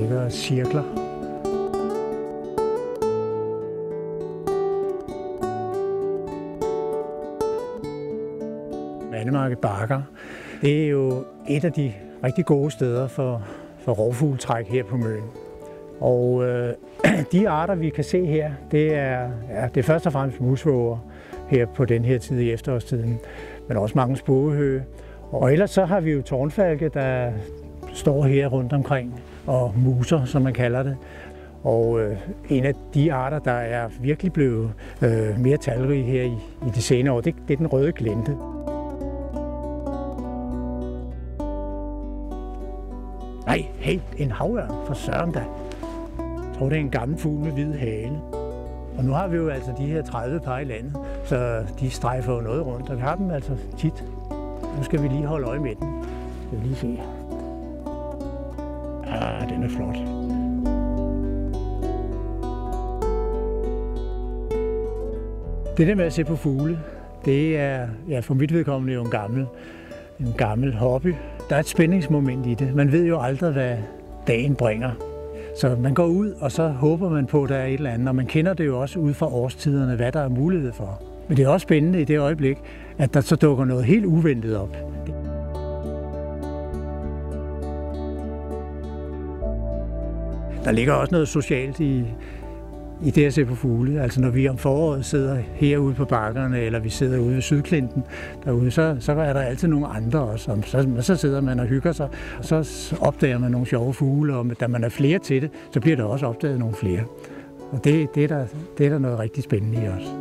ligger cirkler. Mandemarke Bakker, det er jo et af de rigtig gode steder for rovfugletræk her på Møn. Og de arter, vi kan se her, det er først og fremmest musvåger her på den her tid i efterårstiden, men også mange spurvehøge. Og ellers så har vi jo tårnfalke, der står her rundt omkring, og muser, som man kalder det. Og en af de arter, der er virkelig blevet mere talrige her i de senere år, det er den røde glente. Nej, hey, en havørn for søren da. Jeg tror, det er en gammel fugl med hvid hale. Og nu har vi jo altså de her 30 par i landet, så de strejfer jo noget rundt, og vi har dem altså tit. Nu skal vi lige holde øje med den. Skal vi lige se. Ah, den er flot. Det der med at se på fugle, det er for mit vedkommende jo en gammel hobby. Der er et spændingsmoment i det. Man ved jo aldrig, hvad dagen bringer. Så man går ud, og så håber man på, at der er et eller andet. Og man kender det jo også ud fra årstiderne, hvad der er mulighed for. Men det er også spændende i det øjeblik, at der så dukker noget helt uventet op. Der ligger også noget socialt i det at se på fugle. Altså når vi om foråret sidder herude på bakkerne, eller vi sidder ude ved Sydklinten derude, så er der altid nogle andre også. Så sidder man og hygger sig, og så opdager man nogle sjove fugle, og da man er flere til det, så bliver der også opdaget nogle flere. Og det er der noget rigtig spændende i os.